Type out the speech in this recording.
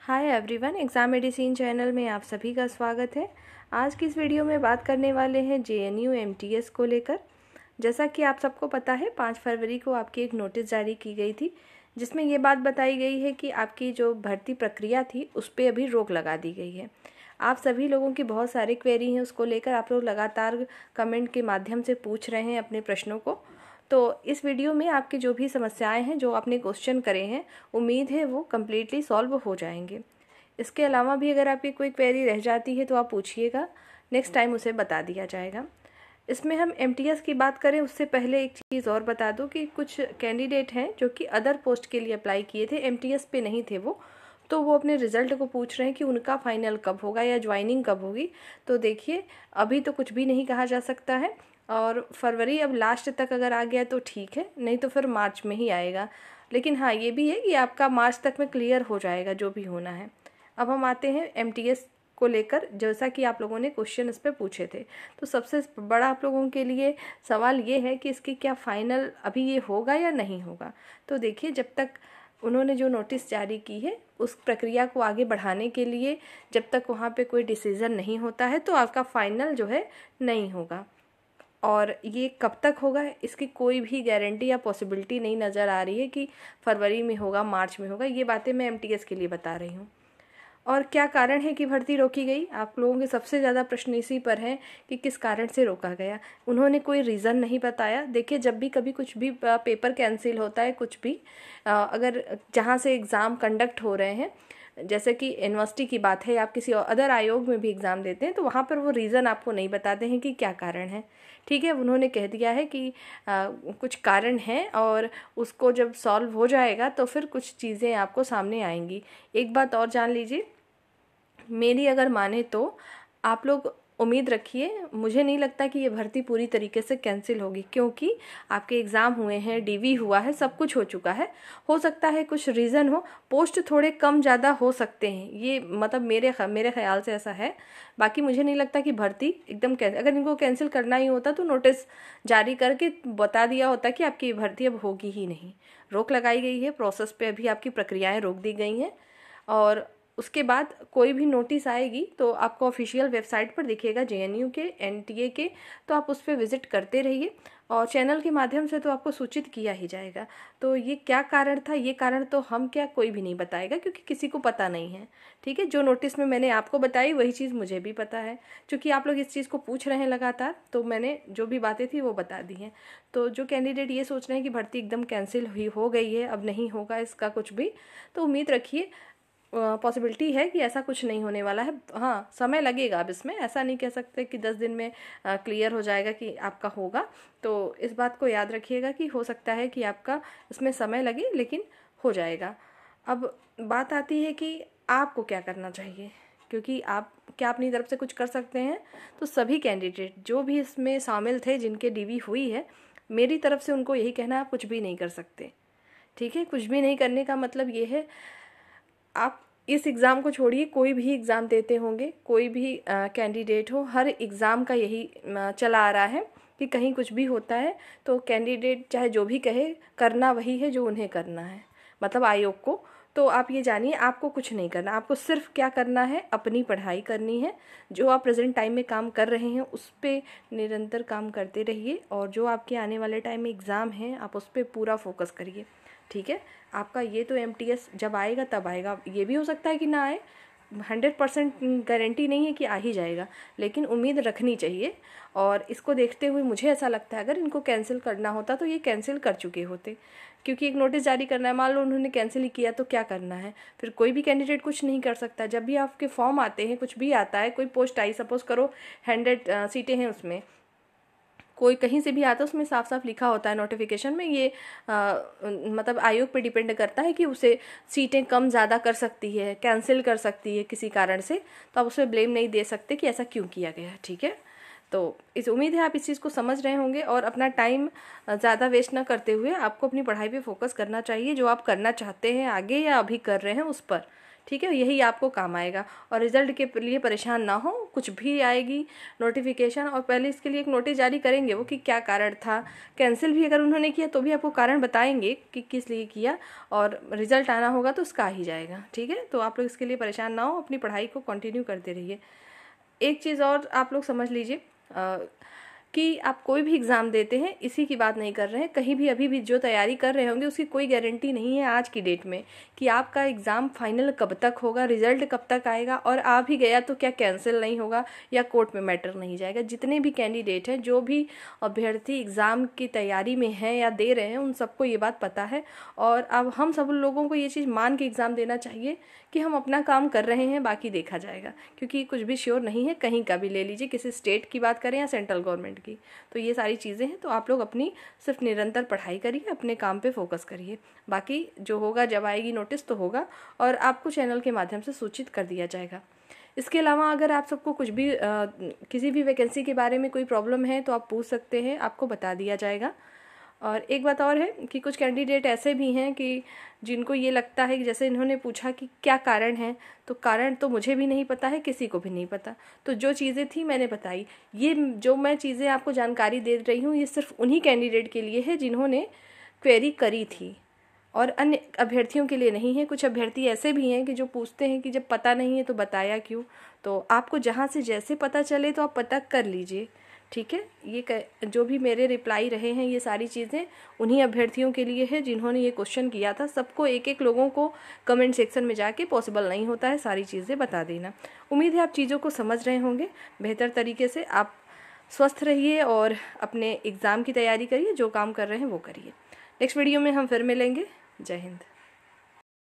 Hi everyone, exam medicine channel में आप सभी का स्वागत है। आज की इस वीडियो में बात करने वाले हैं जेएनयू एमटीएस को लेकर। जैसा कि आप सबको पता है, 5 फरवरी को आपकी एक नोटिस जारी की गई थी जिसमें ये बात बताई गई है कि आपकी जो भर्ती प्रक्रिया थी उस पर अभी रोक लगा दी गई है। आप सभी लोगों की बहुत सारी क्वेरी हैं, उसको लेकर आप लोग लगातार कमेंट के माध्यम से पूछ रहे हैं अपने प्रश्नों को। तो इस वीडियो में आपकी जो भी समस्याएं हैं, जो आपने क्वेश्चन करे हैं, उम्मीद है वो कम्प्लीटली सॉल्व हो जाएंगे। इसके अलावा भी अगर आपकी कोई क्वेरी रह जाती है तो आप पूछिएगा, नेक्स्ट टाइम उसे बता दिया जाएगा। इसमें हम एमटीएस की बात करें उससे पहले एक चीज़ और बता दूं कि कुछ कैंडिडेट हैं जो कि अदर पोस्ट के लिए अप्लाई किए थे, एमटीएस पे नहीं थे वो, तो वो अपने रिज़ल्ट को पूछ रहे हैं कि उनका फाइनल कब होगा या ज्वाइनिंग कब होगी। तो देखिए, अभी तो कुछ भी नहीं कहा जा सकता है, और फरवरी अब लास्ट तक अगर आ गया तो ठीक है, नहीं तो फिर मार्च में ही आएगा। लेकिन हाँ, ये भी है कि आपका मार्च तक में क्लियर हो जाएगा जो भी होना है। अब हम आते हैं एमटीएस को लेकर, जैसा कि आप लोगों ने क्वेश्चन इस पे पूछे थे। तो सबसे बड़ा आप लोगों के लिए सवाल ये है कि इसकी क्या फाइनल अभी ये होगा या नहीं होगा। तो देखिए, जब तक उन्होंने जो नोटिस जारी की है उस प्रक्रिया को आगे बढ़ाने के लिए, जब तक वहाँ पे कोई डिसीज़न नहीं होता है तो आपका फाइनल जो है नहीं होगा। और ये कब तक होगा इसकी कोई भी गारंटी या पॉसिबिलिटी नहीं नज़र आ रही है कि फरवरी में होगा, मार्च में होगा। ये बातें मैं एमटीएस के लिए बता रही हूँ। और क्या कारण है कि भर्ती रोकी गई, आप लोगों के सबसे ज़्यादा प्रश्न इसी पर है कि किस कारण से रोका गया। उन्होंने कोई रीज़न नहीं बताया। देखिए, जब भी कभी कुछ भी पेपर कैंसिल होता है, कुछ भी अगर जहाँ से एग्ज़ाम कंडक्ट हो रहे हैं, जैसे कि यूनिवर्सिटी की बात है, आप किसी अदर आयोग में भी एग्ज़ाम देते हैं, तो वहाँ पर वो रीज़न आपको नहीं बताते हैं कि क्या कारण है। ठीक है, उन्होंने कह दिया है कि कुछ कारण हैं और उसको जब सॉल्व हो जाएगा तो फिर कुछ चीज़ें आपको सामने आएंगी। एक बात और जान लीजिए, मेरी अगर माने तो आप लोग उम्मीद रखिए। मुझे नहीं लगता कि ये भर्ती पूरी तरीके से कैंसिल होगी, क्योंकि आपके एग्ज़ाम हुए हैं, डीवी हुआ है, सब कुछ हो चुका है। हो सकता है कुछ रीज़न हो, पोस्ट थोड़े कम ज़्यादा हो सकते हैं, ये मतलब मेरे ख्याल से ऐसा है। बाकी मुझे नहीं लगता कि भर्ती एकदम अगर इनको कैंसिल करना ही होता तो नोटिस जारी करके बता दिया होता कि आपकी भर्ती अब होगी ही नहीं। रोक लगाई गई है, प्रोसेस पे अभी आपकी प्रक्रियाएँ रोक दी गई हैं, और उसके बाद कोई भी नोटिस आएगी तो आपको ऑफिशियल वेबसाइट पर दिखेगा जेएनयू के, एनटीए के, तो आप उस पर विज़िट करते रहिए। और चैनल के माध्यम से तो आपको सूचित किया ही जाएगा। तो ये क्या कारण था, ये कारण तो हम क्या कोई भी नहीं बताएगा, क्योंकि किसी को पता नहीं है। ठीक है, जो नोटिस में मैंने आपको बताई वही चीज़ मुझे भी पता है, क्योंकि आप लोग इस चीज़ को पूछ रहे हैं लगातार, तो मैंने जो भी बातें थी वो बता दी हैं। तो जो कैंडिडेट ये सोच रहे हैं कि भर्ती एकदम कैंसिल हुई हो गई है, अब नहीं होगा इसका कुछ भी, तो उम्मीद रखिए, पॉसिबिलिटी है कि ऐसा कुछ नहीं होने वाला है। हाँ, समय लगेगा, अब इसमें ऐसा नहीं कह सकते कि 10 दिन में क्लियर हो जाएगा कि आपका होगा। तो इस बात को याद रखिएगा कि हो सकता है कि आपका इसमें समय लगे, लेकिन हो जाएगा। अब बात आती है कि आपको क्या करना चाहिए, क्योंकि आप क्या अपनी तरफ से कुछ कर सकते हैं। तो सभी कैंडिडेट जो भी इसमें शामिल थे, जिनके डीवी हुई है, मेरी तरफ से उनको यही कहना है, आप कुछ भी नहीं कर सकते। ठीक है, कुछ भी नहीं करने का मतलब ये है, आप इस एग्ज़ाम को छोड़िए, कोई भी एग्ज़ाम देते होंगे, कोई भी कैंडिडेट हो, हर एग्ज़ाम का यही चला आ रहा है कि कहीं कुछ भी होता है तो कैंडिडेट चाहे जो भी कहे, करना वही है जो उन्हें करना है, मतलब आयोग को। तो आप ये जानिए, आपको कुछ नहीं करना, आपको सिर्फ क्या करना है, अपनी पढ़ाई करनी है। जो आप प्रेजेंट टाइम में काम कर रहे हैं उस पर निरंतर काम करते रहिए, और जो आपके आने वाले टाइम में एग्ज़ाम है आप उस पर पूरा फोकस करिए। ठीक है, आपका ये तो एमटीएस जब आएगा तब आएगा, ये भी हो सकता है कि ना आए, 100% गारंटी नहीं है कि आ ही जाएगा, लेकिन उम्मीद रखनी चाहिए। और इसको देखते हुए मुझे ऐसा लगता है, अगर इनको कैंसिल करना होता तो ये कैंसिल कर चुके होते, क्योंकि एक नोटिस जारी करना है, मान लो उन्होंने कैंसिल ही किया तो क्या करना है, फिर कोई भी कैंडिडेट कुछ नहीं कर सकता। जब भी आपके फॉर्म आते हैं, कुछ भी आता है, कोई पोस्ट आई, सपोज करो 100 सीटें हैं, उसमें कोई कहीं से भी आता है, उसमें साफ साफ लिखा होता है नोटिफिकेशन में, ये मतलब आयोग पे डिपेंड करता है कि उसे सीटें कम ज़्यादा कर सकती है, कैंसिल कर सकती है किसी कारण से, तो आप उसमें ब्लेम नहीं दे सकते कि ऐसा क्यों किया गया है। ठीक है, तो इस उम्मीद है आप इस चीज़ को समझ रहे होंगे, और अपना टाइम ज़्यादा वेस्ट ना करते हुए आपको अपनी पढ़ाई पे फोकस करना चाहिए, जो आप करना चाहते हैं आगे या अभी कर रहे हैं उस पर। ठीक है, यही आपको काम आएगा। और रिजल्ट के लिए परेशान ना हो, कुछ भी आएगी नोटिफिकेशन और पहले इसके लिए एक नोटिस जारी करेंगे वो कि क्या कारण था। कैंसिल भी अगर उन्होंने किया तो भी आपको कारण बताएंगे कि किस लिए किया, और रिजल्ट आना होगा तो उसका आ ही जाएगा। ठीक है, तो आप लोग इसके लिए परेशान ना हो, अपनी पढ़ाई को कंटिन्यू करते रहिए। एक चीज़ और आप लोग समझ लीजिए कि आप कोई भी एग्ज़ाम देते हैं, इसी की बात नहीं कर रहे हैं, कहीं भी अभी भी जो तैयारी कर रहे होंगे उसकी कोई गारंटी नहीं है आज की डेट में कि आपका एग्ज़ाम फाइनल कब तक होगा, रिजल्ट कब तक आएगा, और आ भी गया तो क्या कैंसिल नहीं होगा या कोर्ट में मैटर नहीं जाएगा। जितने भी कैंडिडेट हैं, जो भी अभ्यर्थी एग्ज़ाम की तैयारी में हैं या दे रहे हैं, उन सबको ये बात पता है। और अब हम सब लोगों को ये चीज़ मान के एग्ज़ाम देना चाहिए कि हम अपना काम कर रहे हैं, बाकी देखा जाएगा, क्योंकि कुछ भी श्योर नहीं है। कहीं का भी ले लीजिए, किसी स्टेट की बात करें या सेंट्रल गवर्नमेंट की, तो ये सारी चीज़ें हैं। तो आप लोग अपनी सिर्फ निरंतर पढ़ाई करिए, अपने काम पे फोकस करिए, बाकी जो होगा जब आएगी नोटिस तो होगा और आपको चैनल के माध्यम से सूचित कर दिया जाएगा। इसके अलावा अगर आप सबको कुछ भी किसी भी वैकेंसी के बारे में कोई प्रॉब्लम है तो आप पूछ सकते हैं, आपको बता दिया जाएगा। और एक बात और है कि कुछ कैंडिडेट ऐसे भी हैं कि जिनको ये लगता है कि जैसे इन्होंने पूछा कि क्या कारण है, तो कारण तो मुझे भी नहीं पता है, किसी को भी नहीं पता। तो जो चीज़ें थी मैंने बताई, ये जो मैं चीज़ें आपको जानकारी दे रही हूँ ये सिर्फ उन्हीं कैंडिडेट के लिए है जिन्होंने क्वेरी करी थी, और अन्य अभ्यर्थियों के लिए नहीं है। कुछ अभ्यर्थी ऐसे भी हैं कि जो पूछते हैं कि जब पता नहीं है तो बताया क्यों। तो आपको जहाँ से जैसे पता चले तो आप पता कर लीजिए। ठीक है, ये जो भी मेरे रिप्लाई रहे हैं ये सारी चीज़ें उन्हीं अभ्यर्थियों के लिए है जिन्होंने ये क्वेश्चन किया था। सबको एक एक लोगों को कमेंट सेक्शन में जाके पॉसिबल नहीं होता है सारी चीज़ें बता देना। उम्मीद है आप चीज़ों को समझ रहे होंगे बेहतर तरीके से। आप स्वस्थ रहिए और अपने एग्ज़ाम की तैयारी करिए, जो काम कर रहे हैं वो करिए। नेक्स्ट वीडियो में हम फिर मिलेंगे। जय हिंद।